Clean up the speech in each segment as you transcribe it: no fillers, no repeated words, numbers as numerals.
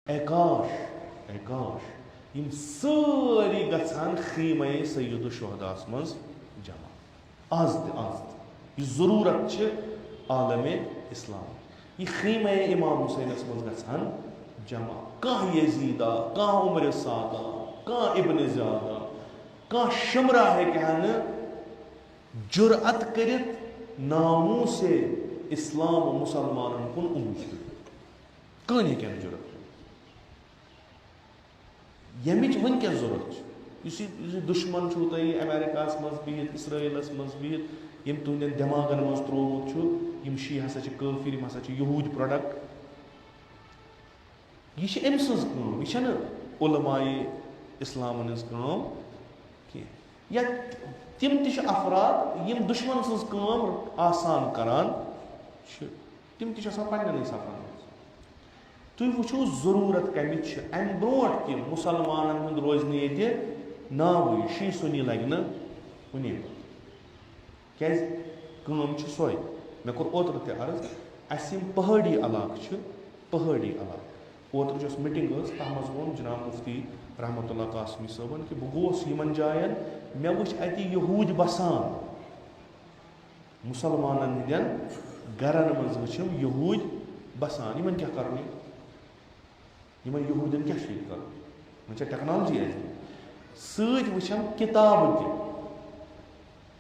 एकाश यम सारी गछान खीमे सैयद शुहदास मज जमा आज यह जरूरत आलम इस्लाम यह खीमे इमाम हुसैनस मज गछान जमा कह यजीदा कह उमर सादा कह इब्न ज़ियादा कह शमरा है कहन जुरअत करित नामू से इस्लाम मुसलमान कुन उम्मीद कह जुरत यमिच वनकस जरूरत दुश्मन अमेरिका मज बिहित इसराइलस मज बिहित यम तुंदन दिमागन मज त्रोमुत यम शी हसा काफिर यम हसा यहूद प्रोडक्ट यह अम सज यह उलमाए इस्लाम हज या तिम अफराद यम दुश्मन सज आसान करान तिम पन्न सफान तुम वो जरूरत कमिच अम ब्रोट कि मुसलमान हूं रोजन ये नाव शी सुनी लगे कुने क्या सोए मे कोर ओतर ते अर्ज अस पहाड़ी इलाक पहाड़ी इलाक ओतर मीटिंग तथ मज वो जनाब मुफ्ती रहमतुल्लाह कासमी साहबन कि बह गोस यमन जायन मे वुच अति यहूद बसान मुसलमान हंदन गरन मज वुचम यहूद बसान यमन क्या करनी यहूदन क्या कर टेक्नोलॉजी सत वुचम किताब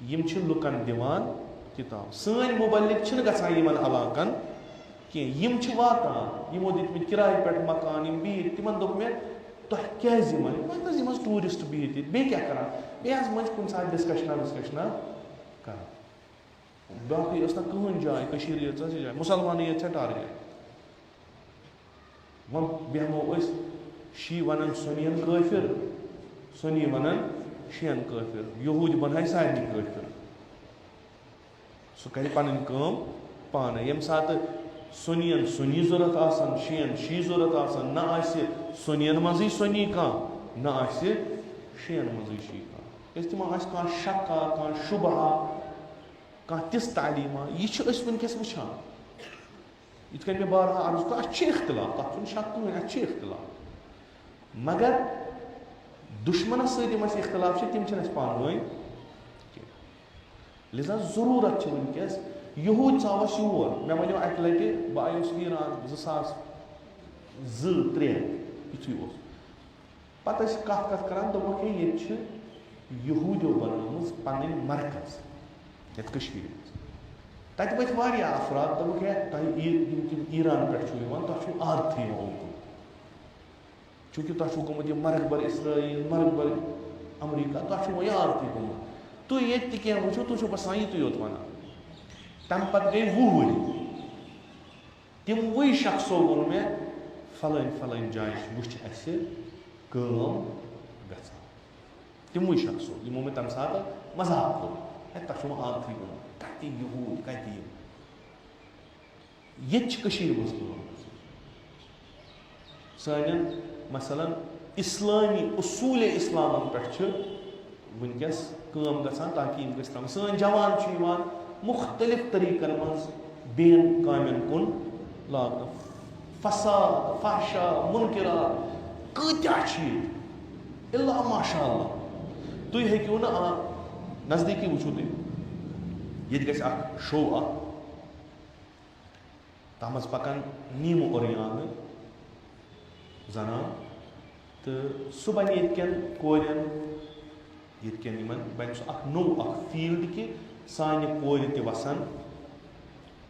तम लुकन दिवान किताब सन मुबलिक गसान यमन इलाकन कम वातान यमो दित किराए पे मकान बिहित तिमन दोप मे तुह क्या टूरिस्ट बिहित बे क्या करान बे मज कुछ सात डिस्कशना कर बाकी कहन जाए जाए मुसलमान ये टारगेट वो बेहमो शी वन सुनियन काफिर सुनी वन शियन काफिर यहूद बन सारे काफिर सह कर पान यम सात सुनियन सुनी जरूरत आसान शियन शी जरूरत आसान ना सुनियन मजी सुनी कह ना शियन मजी शी कह तिम कह शका कह शुबहा कह तिस तालीमा यह वनकस वुचान इत मे बारहा अर्ज कर इख्तिलाफ तथ शक कहें इख्तिलाफ मगर दुश्मन सम इख्तिलाफ तम पान वन लिजा जरूरत वनकस यहूद चावस योर मे वो अक लट बह आयुस ईरान 2002-3 यु पे कत करान दोक ये यहूदियों बनम पन मरकज ये तत वो अफराद दोक तुम ईरान पे तुम आदत उकुन चूंकि तुम गोमुत मरकबर इसराइल मरकबर अमरीका तुम वो आदत गोमुत तुम ये क्या वो तुम बसान यु योत वन तम पे गई 20 वरी तम वही शख्सो वो मे फलान जाए वुच तमो शख्सो यमो मे तम सात मजाक कोर तुम आदत गोमुत कत यहूद कत ये मज सान मसलन इस्लामी उसूल इस्लाम पे वनकस गसान ताकि सान जवान मुख्तलिफ तरीकन मज बेन कामन कुन लाग फसाद फहशा मुनकरा कत्या इल्ला माशाअल्लाह तुम हेकू ना नजदीकी वो तुम ये शो तम पकान नीम ओरियान जनान तो सह बन कोरन बन नो फील्ड कि सानि कोर वसन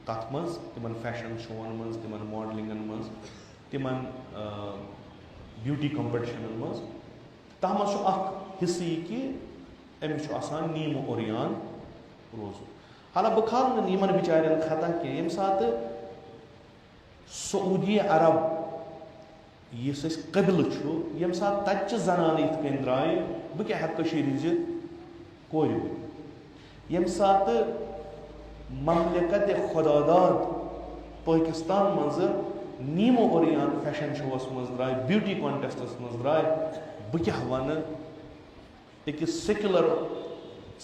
तथ मज तिम फैशन शोन मज तिम मॉडलिंगन मज तिम ब्यूटी कॉम्पिटिशन मज तथ मज हिस्से कि अमिस नीम ओरियान रोज हाला बह खाल इन बिचार खता कह यम सात सऊदी अरब इस कबिल यम सात तत जनान इत कन द्राय बह क्या हज कोर यम सात ममलिकत खुदादाद पाकिस्तान मज नीमो ओरियान फैशन शोस मज द्राय ब्यूटी कॉन्टेस्टस मज द्राय बह क्या वन एक सेक्युलर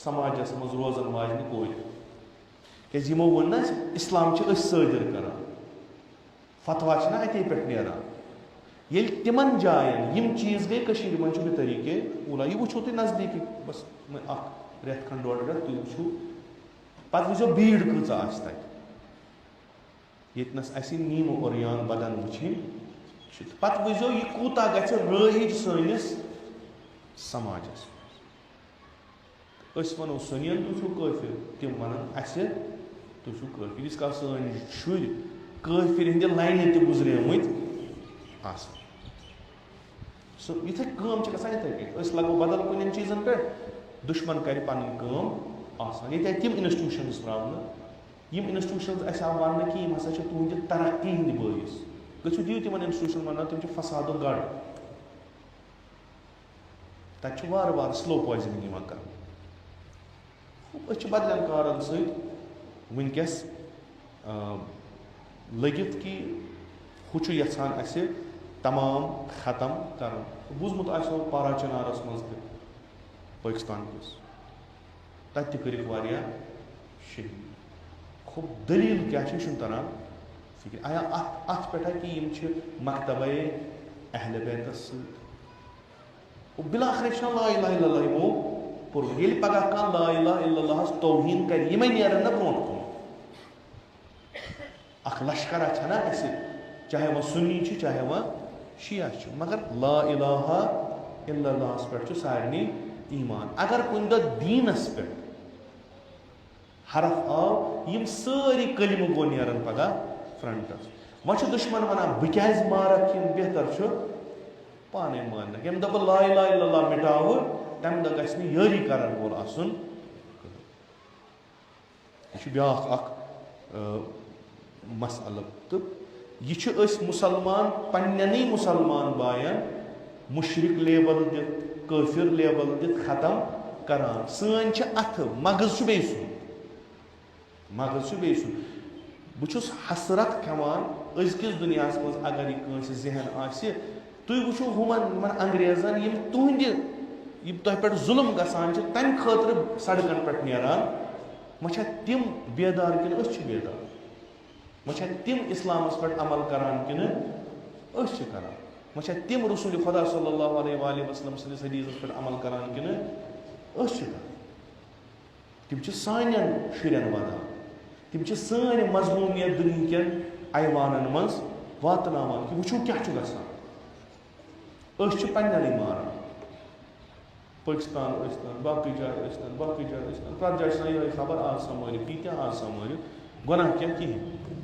समाजस मज रोजन वाजन कोर क्या वो ना इस्लाम सदर कर फतवा अते पे ये तिमन जायन यम चीज गई कशीर मन बे तरीके उला ये वुचो तुम नजदीक बस रेत खंड डोड़ रेत तुम वुचो पत वुचो भीड़ कۭژ आसि तत येतनस असि नीम ओरियान बदन वुचिन पत वुचो ये कूता गछ रहिज सनिस समाजस अस वनो सुनियन तुम काफिर तिम वनान असि तुम काफिर इस काल सन शुर काफिर हिंदे लाइन ते गुजरेमत आसन इथे काम गसान इथे लगो बदल कुन चीजन पे दुश्मन कर पन आसान ये तम इंस्टीट्यूशंस त्रा इंस्टीट्यूशंस वन कि हसा तुंद तरक्की हंद बस गो दिव तिम इंस्टीट्यूशन वन तम फसाद गढ़ तक वार वार स्लो पॉइजनिंग कर बदल कारण सनकस लगित कि हु यहान अस तमाम खत्म कर बूजमुत आसो पारा चनारस मज पाकिस्तान किस तत कर शहीद खूब दलील क्या तरान फिक्र आया अत पे कि मकतब अहल बैतस बिलाखिर ला इलाहा इल्लल्लाह यमो पुर ये पगह कह ला इलाहा इल्लल्लाह तौहीन कर ये नेरन ना ब्रोह कुन अख लश्कर ना अस चाहे वह सुन्नी चाहे वह शिया मगर ला इलाहा इल्लल्लाह पे सारे ईमान अगर कुन दो दीनस पे हरफ आव यम सारी कलिम गो नेरन पगह फ्रंटस वह दुश्मन वन बह क्या मारक बेहतर पाने मान यम दप ला इलाहा इल्लल्लाह मिटाव तम दह गि यारी करन वोल आसन यह ब्या मसल तो यह मुसलमान पन्ननी मुसलमान बायन मुशरिक लेवल दित काफिर लेवल दित खत्म करान सन अथ मगज बे सुन बहुत हसरत खेवान अजकिस दुनिया मज अगर यह जहन आसि तुम वुचो हुमन अंग्रेजन यम तुहद तुह पे जुल्म गसान तम खतर सड़कन पे नेरान वह तिम बेदार कि बेदार वह तिम इस्लामस पे अमल करान कि करान वह तिम रसूल खुदा सल्लल्लाहु अलैहि वसल्लम सदिस हदीस पे अमल करान कि करान तिम सान शुरन वदान तिम सान मजमूमियत दुनिया ऐवानन मज वातनावान कि वुचो क्या गसान पन्ने मारान पाकिस्तान बाकी जाए प्रत जाए ये खबर आज संभालियो तीत आज संभालियो गुनाह क्या कहें